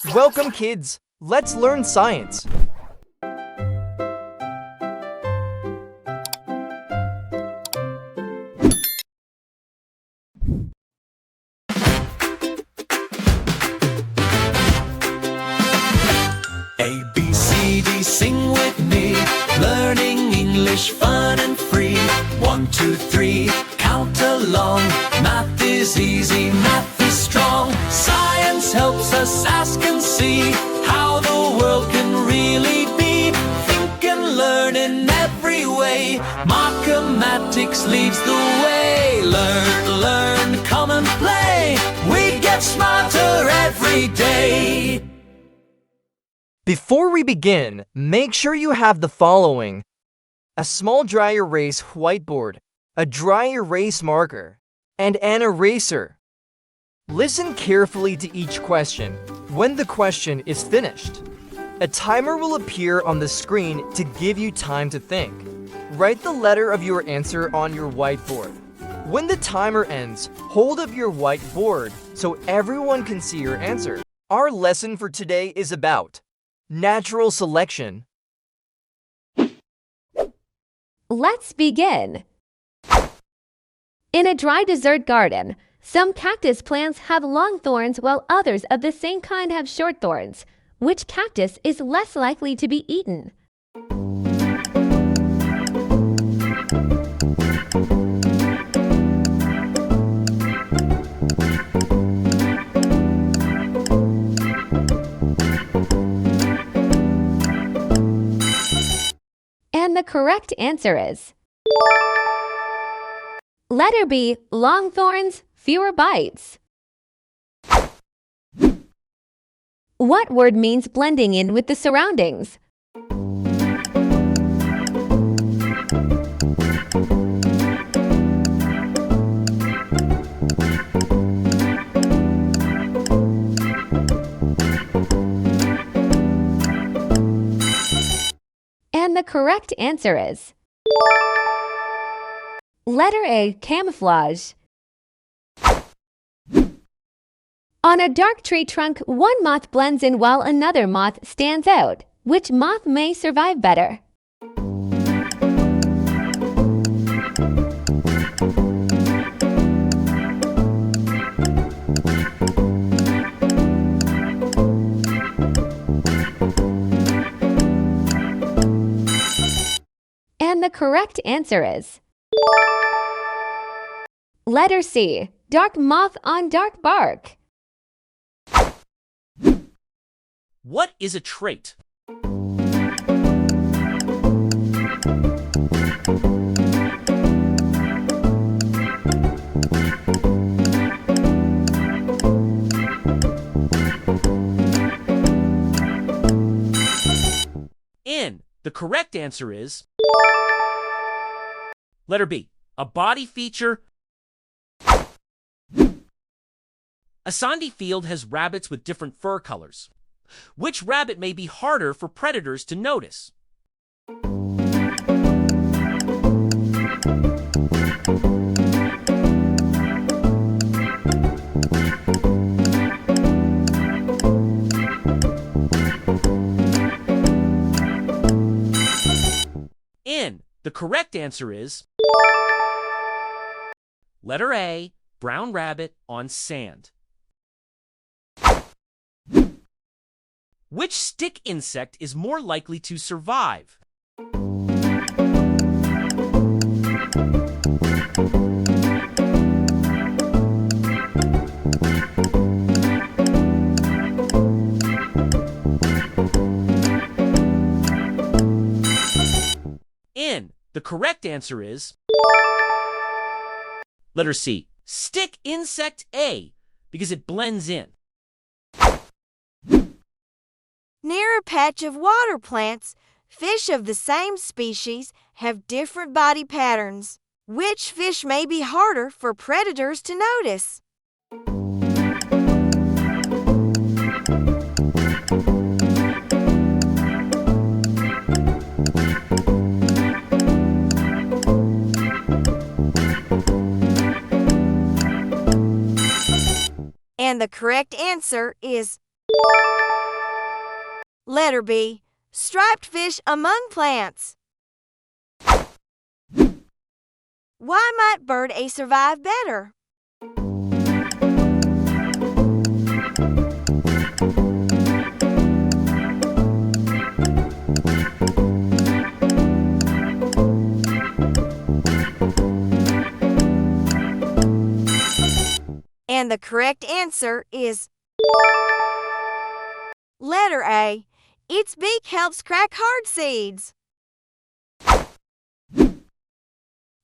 Welcome, kids. Let's learn science. A, B, C, D, sing with me. Learning English fun and free. 1, 2, 3, count along. Math is easy, math is strong. Science helps us ask and see how the world can really be. Think and learn in every way. Markimatics leads the way. Learn, come and play. We get smarter every day. Before we begin, make sure you have the following: a small dry erase whiteboard, a dry erase marker, and an eraser. Listen carefully to each question. When the question is finished, a timer will appear on the screen to give you time to think. Write the letter of your answer on your whiteboard. When the timer ends, hold up your whiteboard so everyone can see your answer. Our lesson for today is about natural selection. Let's begin. In a dry desert garden, some cactus plants have long thorns while others of the same kind have short thorns. Which cactus is less likely to be eaten? And the correct answer is letter B, long thorns, fewer bites. What word means blending in with the surroundings? And the correct answer is letter A, camouflage. On a dark tree trunk, one moth blends in while another moth stands out. Which moth may survive better? And the correct answer is letter C, dark moth on dark bark. What is a trait? N. The correct answer is letter B, a body feature. A sandy field has rabbits with different fur colors. Which rabbit may be harder for predators to notice? N. The correct answer is letter A, brown rabbit on sand. Which stick insect is more likely to survive? N. The correct answer is letter C, stick insect A, because it blends in. Near a patch of water plants, fish of the same species have different body patterns. Which fish may be harder for predators to notice? And the correct answer is Letter B. Striped fish among plants. Why might bird A survive better? And the correct answer is letter A. Its beak helps crack hard seeds.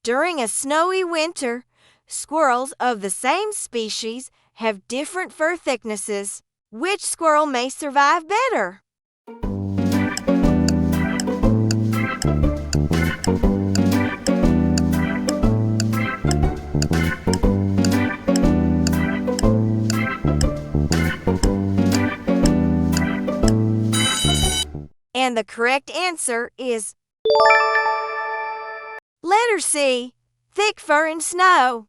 During a snowy winter, squirrels of the same species have different fur thicknesses. Which squirrel may survive better? And the correct answer is letter C. Thick fur and snow.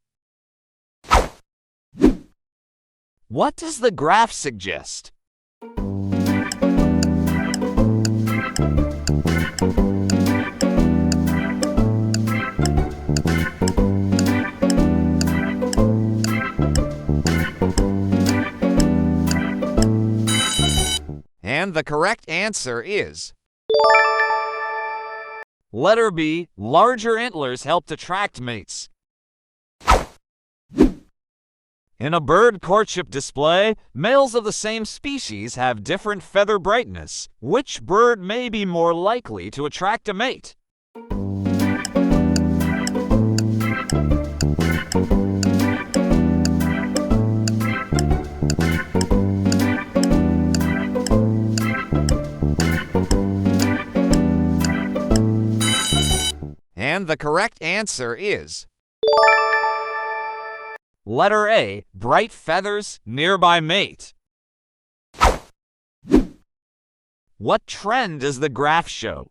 What does the graph suggest? And the correct answer is letter B. Larger antlers help attract mates. In a bird courtship display, males of the same species have different feather brightness. Which bird may be more likely to attract a mate? And the correct answer is letter A. Bright feathers, nearby mate. What trend does the graph show?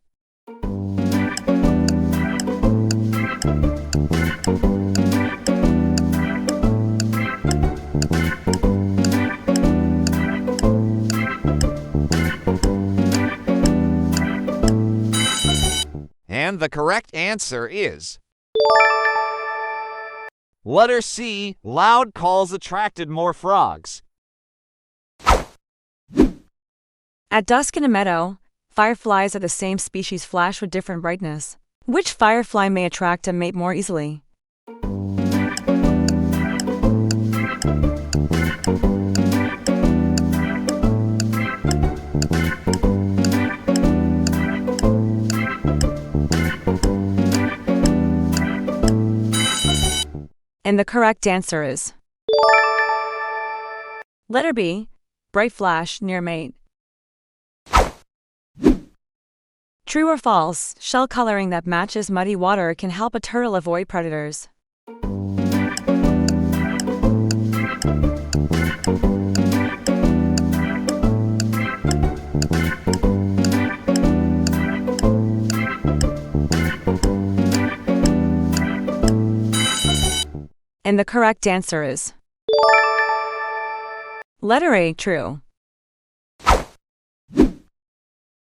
And the correct answer is letter C. Loud calls attracted more frogs. At dusk in a meadow, fireflies of the same species flash with different brightness. Which firefly may attract a mate more easily? And the correct answer is letter B. Bright flash near mate. True or false, shell coloring that matches muddy water can help a turtle avoid predators. And the correct answer is letter A. True.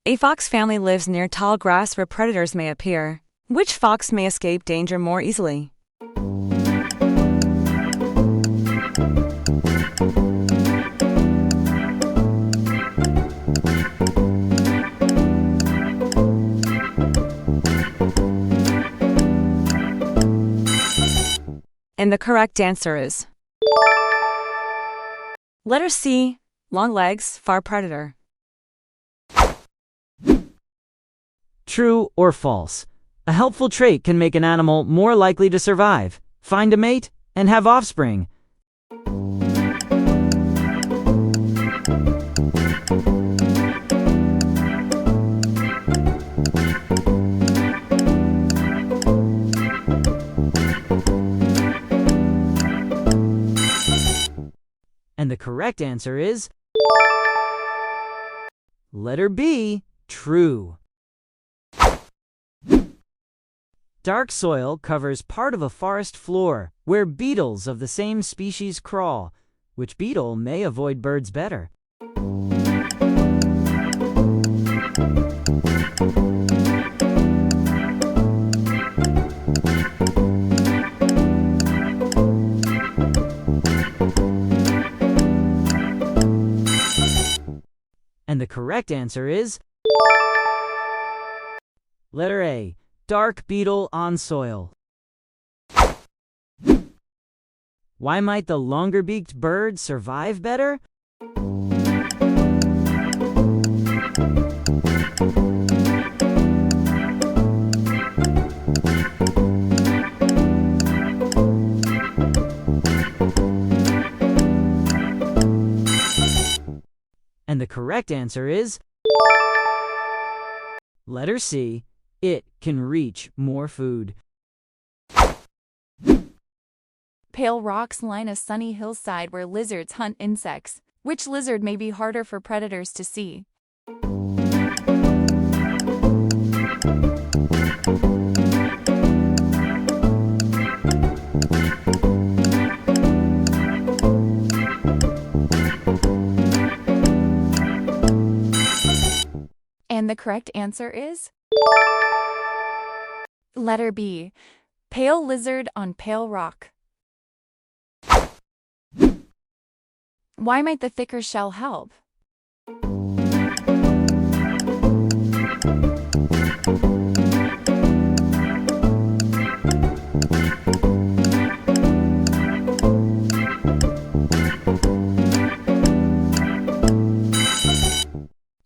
A fox family lives near tall grass where predators may appear. Which fox may escape danger more easily? And the correct answer is letter C. Long legs, far predator. True or false? A helpful trait can make an animal more likely to survive, find a mate, and have offspring. And the correct answer is letter B. True. Dark soil covers part of a forest floor where beetles of the same species crawl. Which beetle may avoid birds better? correct answer is letter A, dark beetle on soil. Why might the longer-beaked bird survive better? And the correct answer is letter C, it can reach more food. Pale rocks line a sunny hillside where lizards hunt insects. Which lizard may be harder for predators to see? And the correct answer is letter B, pale lizard on pale rock. Why might the thicker shell help?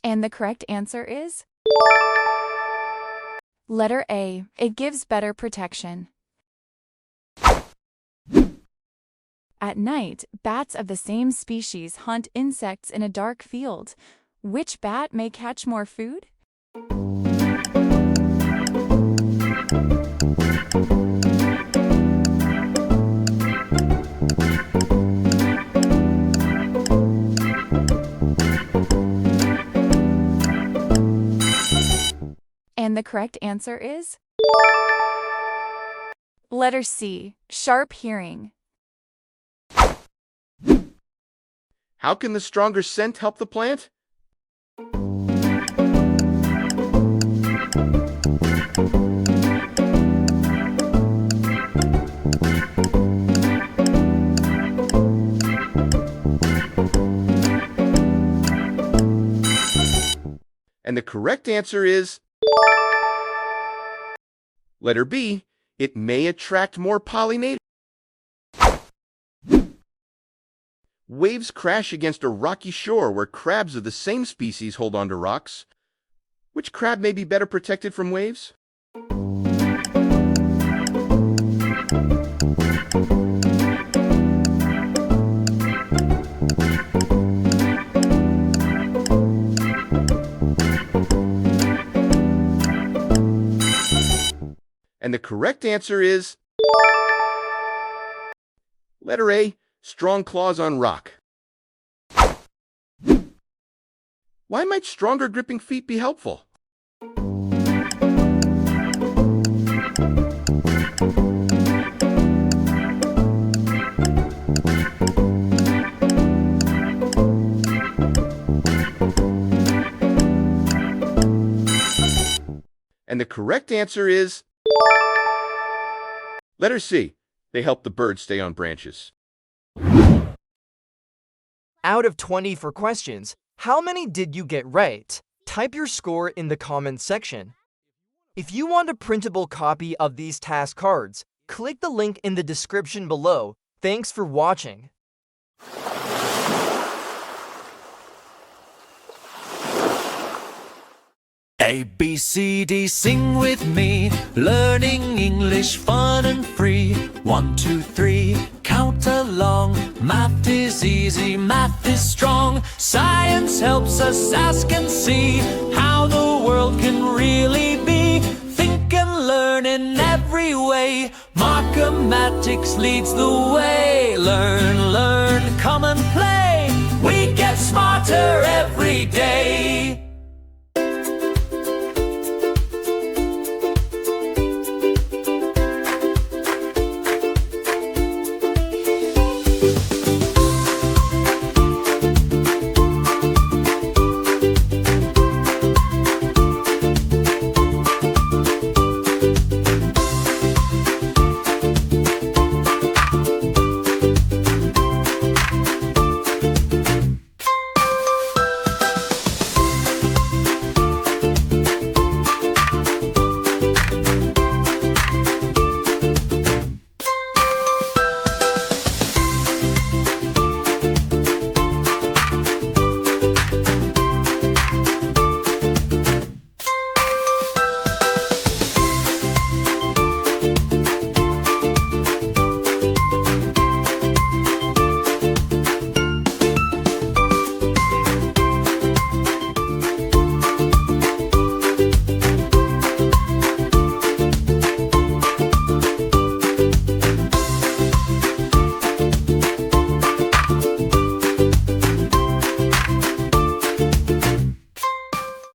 And the correct answer is letter A, it gives better protection. At night, bats of the same species hunt insects in a dark field. Which bat may catch more food? And the correct answer is letter C, sharp hearing. How can the stronger scent help the plant? And the correct answer is letter B, it may attract more pollinators. Waves crash against a rocky shore where crabs of the same species hold onto rocks. Which crab may be better protected from waves? And the correct answer is letter A, strong claws on rock. Why might stronger gripping feet be helpful? And the correct answer is letter C. They help the birds stay on branches. Out of 20 for questions, how many did you get right? Type your score in the comments section. If you want a printable copy of these task cards, click the link in the description below. Thanks for watching. A, B, C, D, sing with me. Learning English fun and free. 1, 2, 3, count along. Math is easy, math is strong. Science helps us ask and see how the world can really be. Think and learn in every way. Markimatics leads the way. Learn, learn, come and play. We get smarter every day.